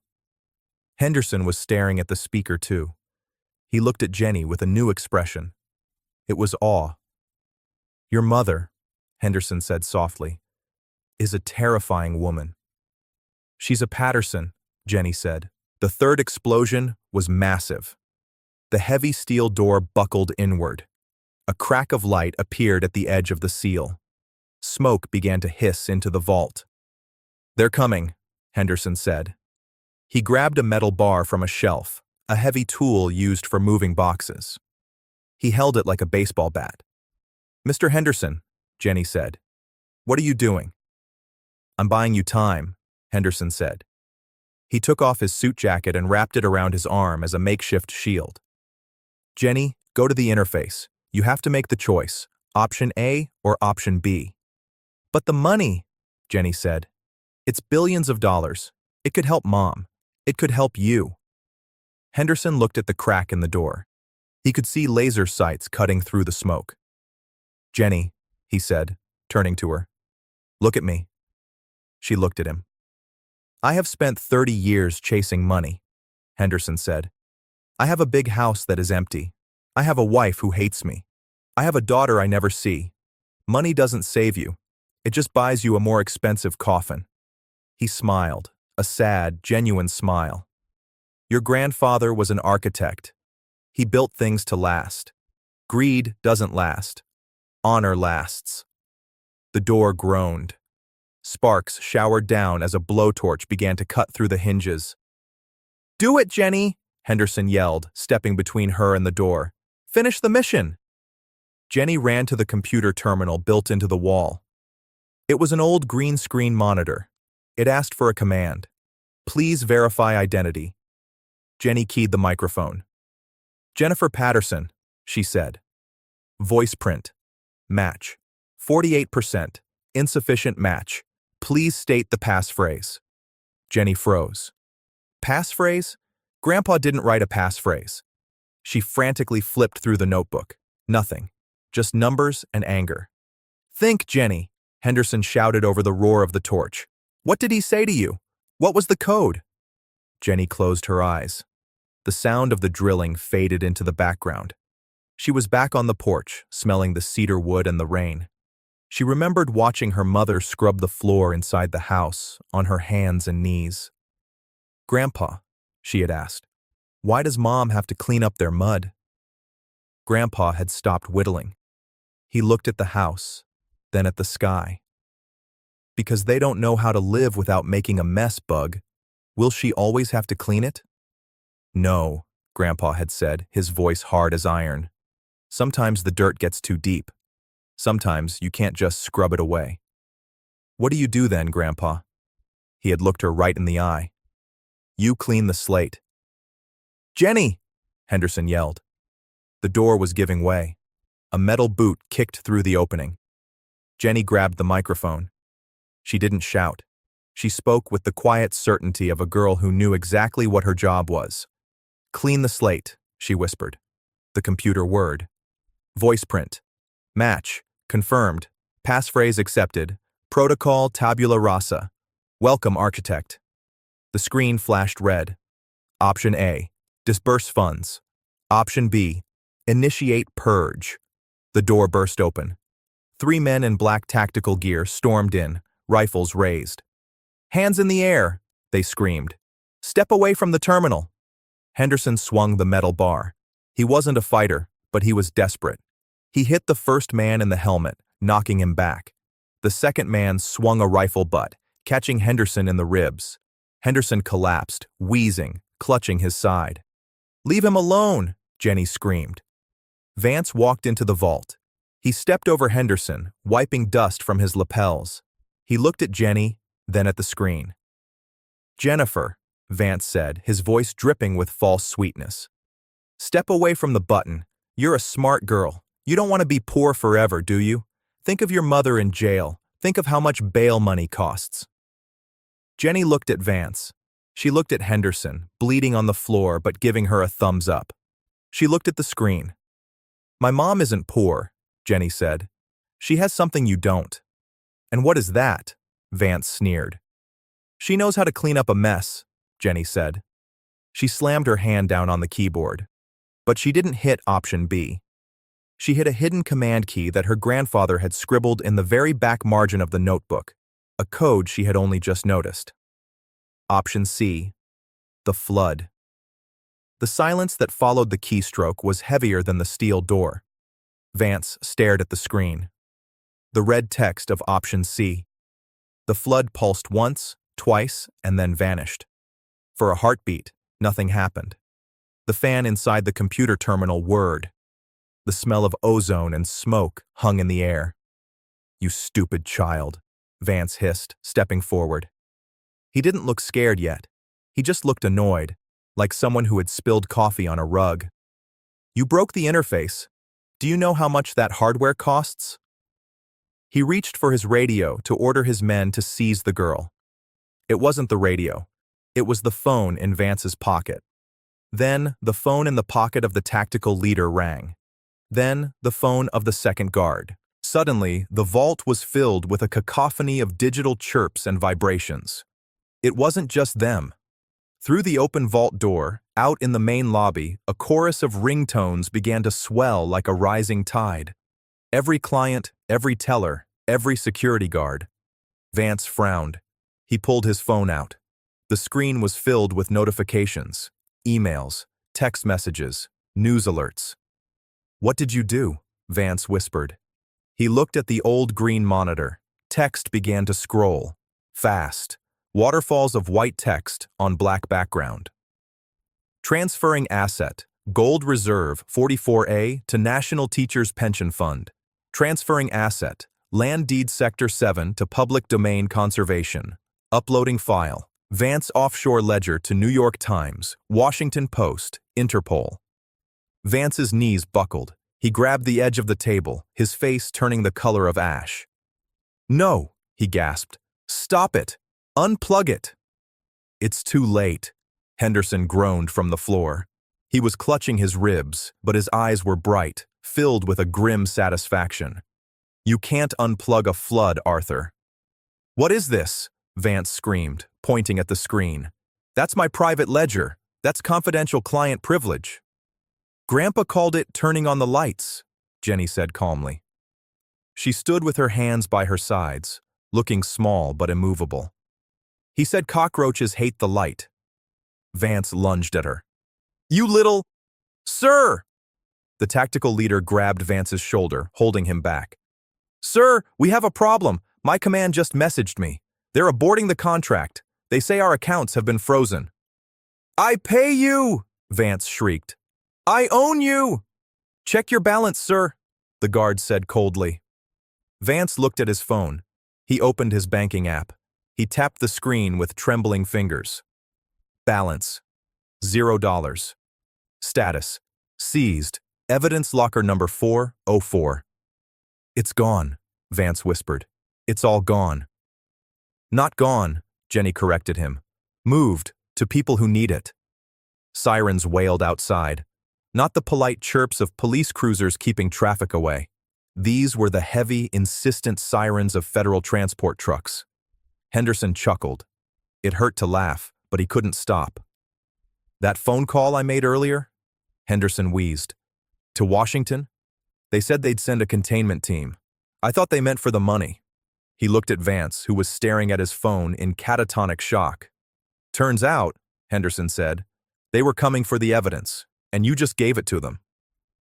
Henderson was staring at the speaker too. He looked at Jenny with a new expression. It was awe. "Your mother," Henderson said softly, "is a terrifying woman." "She's a Patterson," Jenny said. The third explosion was massive. The heavy steel door buckled inward. A crack of light appeared at the edge of the seal. Smoke began to hiss into the vault. "They're coming," Henderson said. He grabbed a metal bar from a shelf, a heavy tool used for moving boxes. He held it like a baseball bat. "Mr. Henderson," Jenny said, "what are you doing?" "I'm buying you time," Henderson said. He took off his suit jacket and wrapped it around his arm as a makeshift shield. "Jenny, go to the interface. You have to make the choice, option A or option B." "But the money," Jenny said. "It's billions of dollars. It could help Mom. It could help you." Henderson looked at the crack in the door. He could see laser sights cutting through the smoke. "Jenny," he said, turning to her. "Look at me." She looked at him. "I have spent 30 years chasing money," Henderson said. "I have a big house that is empty. I have a wife who hates me. I have a daughter I never see. Money doesn't save you. It just buys you a more expensive coffin." He smiled, a sad, genuine smile. "Your grandfather was an architect. He built things to last. Greed doesn't last. Honor lasts." The door groaned. Sparks showered down as a blowtorch began to cut through the hinges. "Do it, Jenny!" Henderson yelled, stepping between her and the door. "Finish the mission!" Jenny ran to the computer terminal built into the wall. It was an old green screen monitor. It asked for a command. "Please verify identity." Jenny keyed the microphone. "Jennifer Patterson," she said. Voice print. Match. 48%. Insufficient match. Please state the passphrase. Jenny froze. Passphrase? Grandpa didn't write a passphrase. She frantically flipped through the notebook. Nothing. Just numbers and anger. "Think, Jenny," Henderson shouted over the roar of the torch. "What did he say to you? What was the code?" Jenny closed her eyes. The sound of the drilling faded into the background. She was back on the porch, smelling the cedar wood and the rain. She remembered watching her mother scrub the floor inside the house, on her hands and knees. "Grandpa," she had asked, "why does Mom have to clean up their mud?" Grandpa had stopped whittling. He looked at the house, then at the sky. "Because they don't know how to live without making a mess, Bug. Will she always have to clean it?" "No," Grandpa had said, his voice hard as iron. "Sometimes the dirt gets too deep. Sometimes you can't just scrub it away." "What do you do then, Grandpa?" He had looked her right in the eye. "You clean the slate." "Jenny!" Henderson yelled. The door was giving way. A metal boot kicked through the opening. Jenny grabbed the microphone. She didn't shout. She spoke with the quiet certainty of a girl who knew exactly what her job was. "Clean the slate," she whispered. The computer word. Voice print. Match. Confirmed. Passphrase accepted. Protocol tabula rasa. Welcome, architect. The screen flashed red. Option A. Disburse funds. Option B. Initiate purge. The door burst open. 3 men in black tactical gear stormed in, rifles raised. "Hands in the air!" they screamed. "Step away from the terminal!" Henderson swung the metal bar. He wasn't a fighter, but he was desperate. He hit the first man in the helmet, knocking him back. The second man swung a rifle butt, catching Henderson in the ribs. Henderson collapsed, wheezing, clutching his side. "Leave him alone!" Jenny screamed. Vance walked into the vault. He stepped over Henderson, wiping dust from his lapels. He looked at Jenny, then at the screen. Jennifer, Vance said, his voice dripping with false sweetness. Step away from the button. You're a smart girl. You don't want to be poor forever, do you? Think of your mother in jail. Think of how much bail money costs. Jenny looked at Vance. She looked at Henderson, bleeding on the floor but giving her a thumbs up. She looked at the screen. My mom isn't poor, Jenny said. She has something you don't. And what is that? Vance sneered. She knows how to clean up a mess, Jenny said. She slammed her hand down on the keyboard. But she didn't hit option B. She hit a hidden command key that her grandfather had scribbled in the very back margin of the notebook, a code she had only just noticed. Option C. The flood. The silence that followed the keystroke was heavier than the steel door. Vance stared at the screen. The red text of option C. The flood pulsed once, twice, and then vanished. For a heartbeat, nothing happened. The fan inside the computer terminal whirred. The smell of ozone and smoke hung in the air. You stupid child, Vance hissed, stepping forward. He didn't look scared yet. He just looked annoyed, like someone who had spilled coffee on a rug. You broke the interface. Do you know how much that hardware costs? He reached for his radio to order his men to seize the girl. It wasn't the radio. It was the phone in Vance's pocket. Then, the phone in the pocket of the tactical leader rang. Then, the phone of the second guard. Suddenly, the vault was filled with a cacophony of digital chirps and vibrations. It wasn't just them. Through the open vault door, out in the main lobby, a chorus of ringtones began to swell like a rising tide. Every client, every teller, every security guard. Vance frowned. He pulled his phone out. The screen was filled with notifications, emails, text messages, news alerts. What did you do? Vance whispered. He looked at the old green monitor. Text began to scroll. Fast. Waterfalls of white text on black background. Transferring asset, Gold Reserve 44A to National Teachers Pension Fund. Transferring asset, Land Deed Sector 7 to Public Domain Conservation. Uploading file, Vance Offshore Ledger to New York Times, Washington Post, Interpol. Vance's knees buckled. He grabbed the edge of the table, his face turning the color of ash. No, he gasped. Stop it. Unplug it. It's too late. Henderson groaned from the floor. He was clutching his ribs, but his eyes were bright, filled with a grim satisfaction. You can't unplug a flood, Arthur. What is this? Vance screamed, pointing at the screen. That's my private ledger. That's confidential client privilege. Grandpa called it turning on the lights, Jenny said calmly. She stood with her hands by her sides, looking small but immovable. He said cockroaches hate the light. Vance lunged at her. You little... Sir! The tactical leader grabbed Vance's shoulder, holding him back. Sir, we have a problem. My command just messaged me. They're aborting the contract. They say our accounts have been frozen. I pay you! Vance shrieked. I own you! Check your balance, sir, the guard said coldly. Vance looked at his phone. He opened his banking app. He tapped the screen with trembling fingers. Balance. $0. Status. Seized. Evidence locker number 404. It's gone, Vance whispered. It's all gone. Not gone, Jenny corrected him. Moved to people who need it. Sirens wailed outside. Not the polite chirps of police cruisers keeping traffic away. These were the heavy, insistent sirens of federal transport trucks. Henderson chuckled. It hurt to laugh, but he couldn't stop. That phone call I made earlier? Henderson wheezed. To Washington? They said they'd send a containment team. I thought they meant for the money. He looked at Vance, who was staring at his phone in catatonic shock. Turns out, Henderson said, they were coming for the evidence, and you just gave it to them.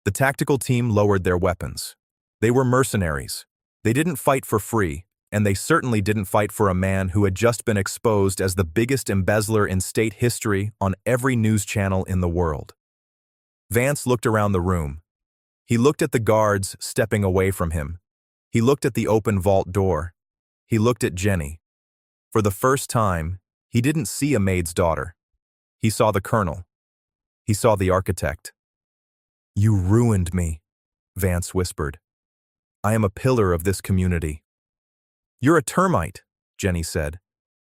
The tactical team lowered their weapons. They were mercenaries. They didn't fight for free, and they certainly didn't fight for a man who had just been exposed as the biggest embezzler in state history on every news channel in the world. Vance looked around the room. He looked at the guards stepping away from him. He looked at the open vault door. He looked at Jenny. For the first time, He didn't see a maid's daughter. He saw the colonel. He saw the architect. "You ruined me," Vance whispered. "I am a pillar of this community." "You're a termite," Jenny said,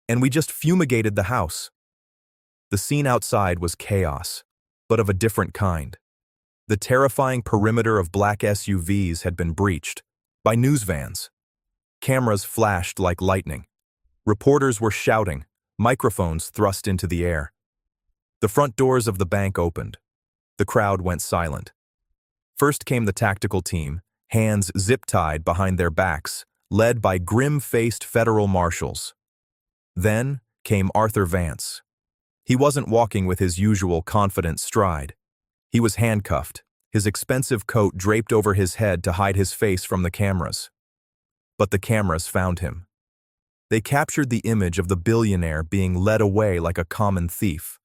"and we just fumigated the house." The scene outside was chaos, but of a different kind. The terrifying perimeter of black SUVs had been breached by news vans. Cameras flashed like lightning. Reporters were shouting, microphones thrust into the air. The front doors of the bank opened. The crowd went silent. First came the tactical team, hands zip-tied behind their backs, led by grim-faced federal marshals. Then came Arthur Vance. He wasn't walking with his usual confident stride. He was handcuffed, his expensive coat draped over his head to hide his face from the cameras. But the cameras found him. They captured the image of the billionaire being led away like a common thief.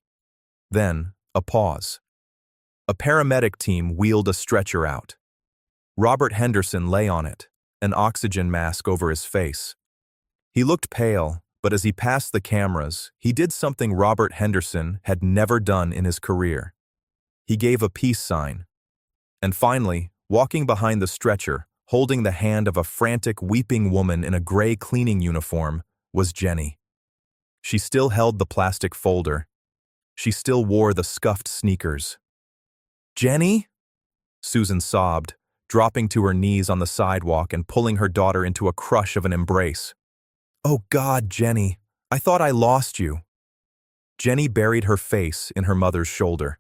Then, a pause. A paramedic team wheeled a stretcher out. Robert Henderson lay on it, an oxygen mask over his face. He looked pale, but as he passed the cameras, he did something Robert Henderson had never done in his career. He gave a peace sign. And finally, walking behind the stretcher, holding the hand of a frantic, weeping woman in a gray cleaning uniform, was Jenny. She still held the plastic folder. She still wore the scuffed sneakers. "Jenny?" Susan sobbed, dropping to her knees on the sidewalk and pulling her daughter into a crush of an embrace. "Oh God, Jenny, I thought I lost you." Jenny buried her face in her mother's shoulder.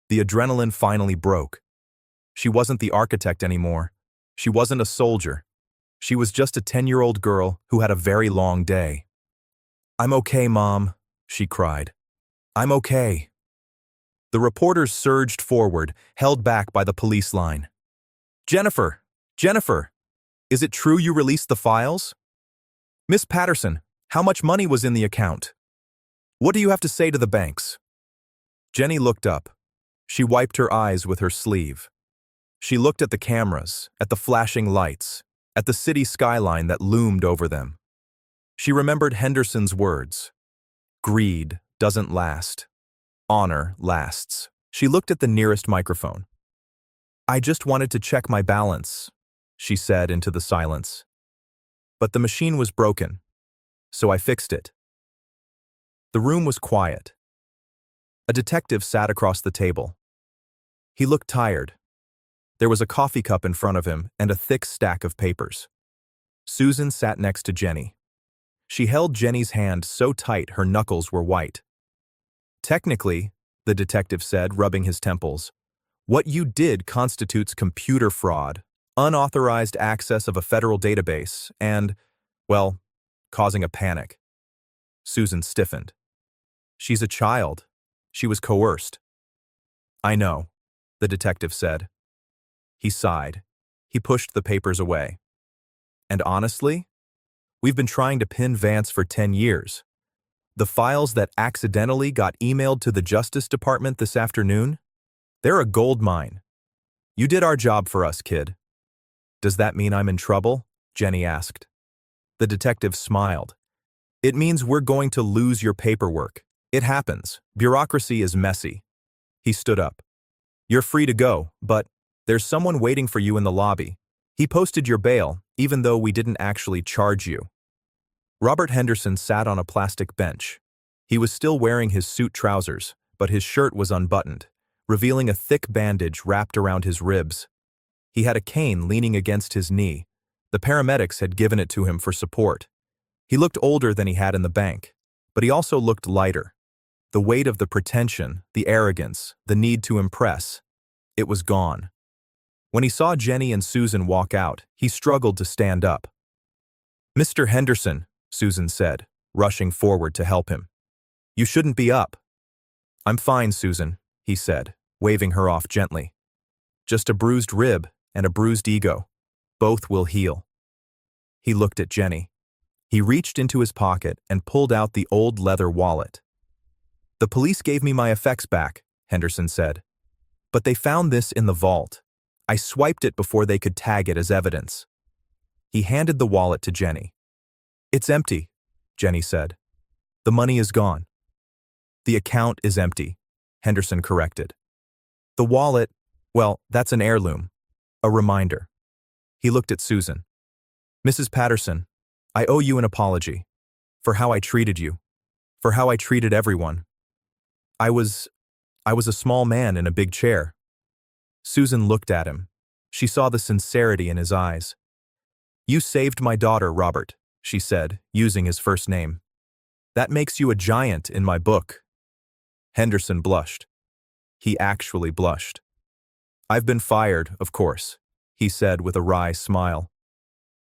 The adrenaline finally broke. She wasn't the architect anymore. She wasn't a soldier. She was just a 10-year-old girl who had a very long day. "I'm okay, Mom," she cried. "I'm okay." The reporters surged forward, held back by the police line. Jennifer! Jennifer! Is it true you released the files?" "Miss Patterson, how much money was in the account? What do you have to say to the banks?" Jenny looked up. She wiped her eyes with her sleeve. She looked at the cameras, at the flashing lights, at the city skyline that loomed over them. She remembered Henderson's words. "Greed doesn't last. Honor lasts." She looked at the nearest microphone. "I just wanted to check my balance," she said into the silence. "But the machine was broken, so I fixed it." The room was quiet. A detective sat across the table. He looked tired. There was a coffee cup in front of him and a thick stack of papers. Susan sat next to Jenny. She held Jenny's hand so tight her knuckles were white. "Technically," the detective said, rubbing his temples, "what you did constitutes computer fraud, unauthorized access of a federal database, and, well, causing a panic." Susan stiffened. "She's a child. She was coerced." "I know," the detective said. He sighed. He pushed the papers away. "And honestly, we've been trying to pin Vance for 10 years. The files that accidentally got emailed to the Justice Department this afternoon, they're a gold mine. You did our job for us, kid." "Does that mean I'm in trouble?" Jenny asked. The detective smiled. "It means we're going to lose your paperwork. It happens. Bureaucracy is messy." He stood up. "You're free to go, but there's someone waiting for you in the lobby. He posted your bail, even though we didn't actually charge you." Robert Henderson sat on a plastic bench. He was still wearing his suit trousers, but his shirt was unbuttoned, revealing a thick bandage wrapped around his ribs. He had a cane leaning against his knee. The paramedics had given it to him for support. He looked older than he had in the bank, but he also looked lighter. The weight of the pretension, the arrogance, the need to impress, it was gone. When he saw Jenny and Susan walk out, he struggled to stand up. "Mr. Henderson," Susan said, rushing forward to help him. "You shouldn't be up." "I'm fine, Susan," he said, waving her off gently. "Just a bruised rib and a bruised ego. Both will heal." He looked at Jenny. He reached into his pocket and pulled out the old leather wallet. "The police gave me my effects back," Henderson said. "But they found this in the vault. I swiped it before they could tag it as evidence." He handed the wallet to Jenny. "It's empty," Jenny said. The money is gone. The account is empty, Henderson corrected. The wallet, well, that's an heirloom. A reminder. He looked at Susan. Mrs. Patterson, I owe you an apology. For how I treated you. For how I treated everyone. I was a small man in a big chair. Susan looked at him. She saw the sincerity in his eyes. You saved my daughter, Robert, she said, using his first name. That makes you a giant in my book. Henderson blushed. He actually blushed. I've been fired, of course, he said with a wry smile.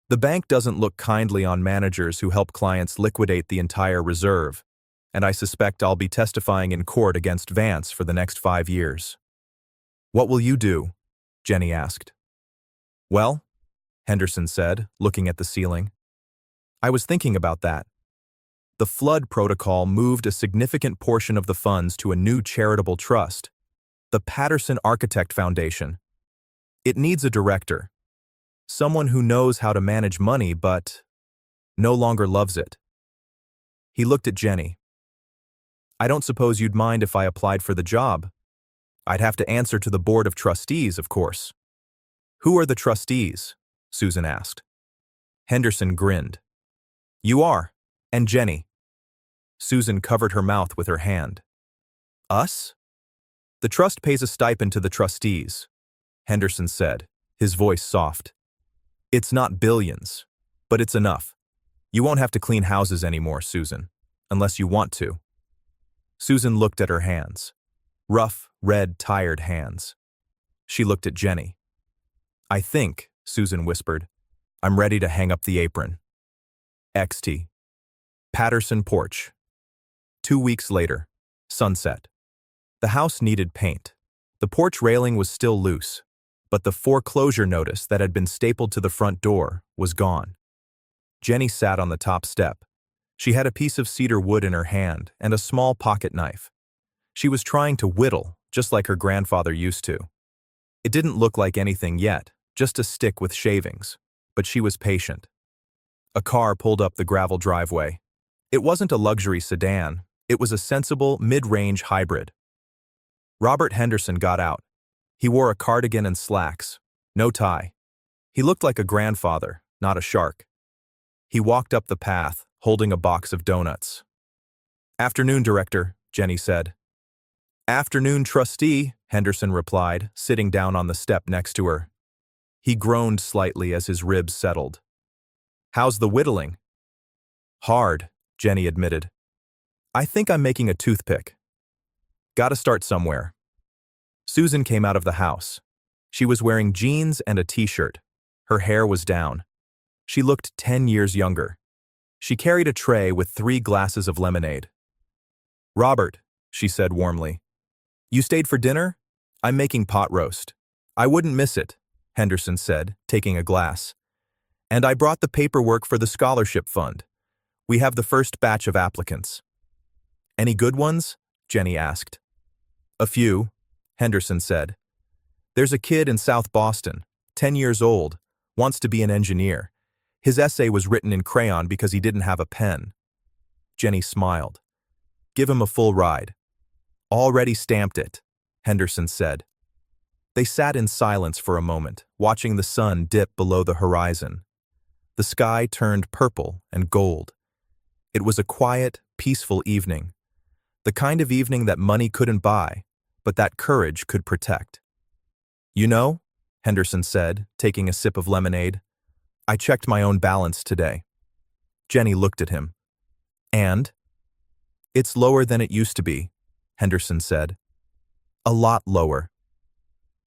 The bank doesn't look kindly on managers who help clients liquidate the entire reserve, and I suspect I'll be testifying in court against Vance for the next 5 years. What will you do? Jenny asked. Well, Henderson said, looking at the ceiling. I was thinking about that. The flood protocol moved a significant portion of the funds to a new charitable trust, the Patterson Architect Foundation. It needs a director, someone who knows how to manage money but no longer loves it. He looked at Jenny. I don't suppose you'd mind if I applied for the job. I'd have to answer to the board of trustees, of course. Who are the trustees? Susan asked. Henderson grinned. You are, and Jenny. Susan covered her mouth with her hand. Us? The trust pays a stipend to the trustees, Henderson said, his voice soft. It's not billions, but it's enough. You won't have to clean houses anymore, Susan, unless you want to. Susan looked at her hands. Rough, red, tired hands. She looked at Jenny. I think, Susan whispered, I'm ready to hang up the apron. XT. Patterson porch. 2 weeks later. Sunset. The house needed paint. The porch railing was still loose, but the foreclosure notice that had been stapled to the front door was gone. Jenny sat on the top step. She had a piece of cedar wood in her hand and a small pocket knife. She was trying to whittle, just like her grandfather used to. It didn't look like anything yet, just a stick with shavings, but she was patient. A car pulled up the gravel driveway. It wasn't a luxury sedan, it was a sensible, mid-range hybrid. Robert Henderson got out. He wore a cardigan and slacks, no tie. He looked like a grandfather, not a shark. He walked up the path, holding a box of donuts. Afternoon, Director, Jenny said. Afternoon, Trustee, Henderson replied, sitting down on the step next to her. He groaned slightly as his ribs settled. How's the whittling? Hard, Jenny admitted. I think I'm making a toothpick. Gotta start somewhere. Susan came out of the house. She was wearing jeans and a t-shirt. Her hair was down. She looked 10 years younger. She carried a tray with 3 glasses of lemonade. Robert, she said warmly. You stayed for dinner? I'm making pot roast. I wouldn't miss it, Henderson said, taking a glass. And I brought the paperwork for the scholarship fund. We have the first batch of applicants. Any good ones? Jenny asked. A few, Henderson said. There's a kid in South Boston, 10 years old, wants to be an engineer. His essay was written in crayon because he didn't have a pen. Jenny smiled. Give him a full ride. Already stamped it, Henderson said. They sat in silence for a moment, watching the sun dip below the horizon. The sky turned purple and gold. It was a quiet, peaceful evening. The kind of evening that money couldn't buy, but that courage could protect. You know, Henderson said, taking a sip of lemonade, I checked my own balance today. Jenny looked at him. And? It's lower than it used to be, Henderson said. A lot lower.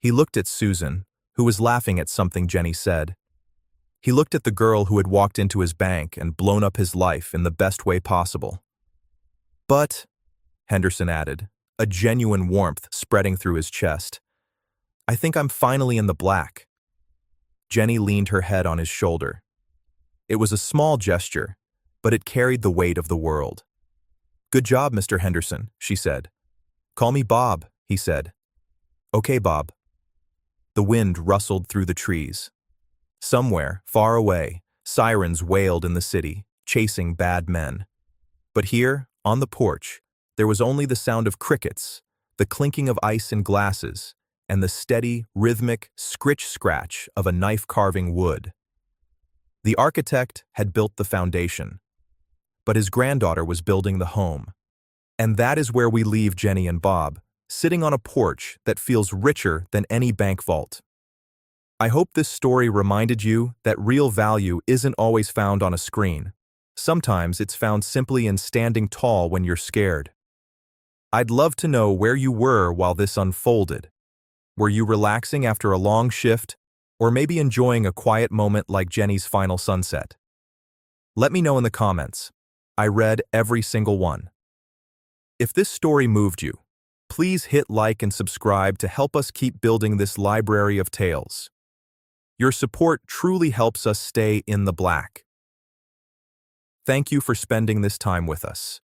He looked at Susan, who was laughing at something Jenny said. He looked at the girl who had walked into his bank and blown up his life in the best way possible. But, Henderson added, a genuine warmth spreading through his chest, I think I'm finally in the black. Jenny leaned her head on his shoulder. It was a small gesture, but it carried the weight of the world. Good job, Mr. Henderson, she said. Call me Bob, he said. Okay, Bob. The wind rustled through the trees. Somewhere, far away, sirens wailed in the city, chasing bad men. But here, On the porch, there was only the sound of crickets, the clinking of ice in glasses, and the steady, rhythmic scritch-scratch of a knife carving wood. The architect had built the foundation, but his granddaughter was building the home. And that is where we leave Jenny and Bob, sitting on a porch that feels richer than any bank vault. I hope this story reminded you that real value isn't always found on a screen. Sometimes it's found simply in standing tall when you're scared. I'd love to know where you were while this unfolded. Were you relaxing after a long shift, or maybe enjoying a quiet moment like Jenny's final sunset? Let me know in the comments. I read every single one. If this story moved you, please hit like and subscribe to help us keep building this library of tales. Your support truly helps us stay in the black. Thank you for spending this time with us.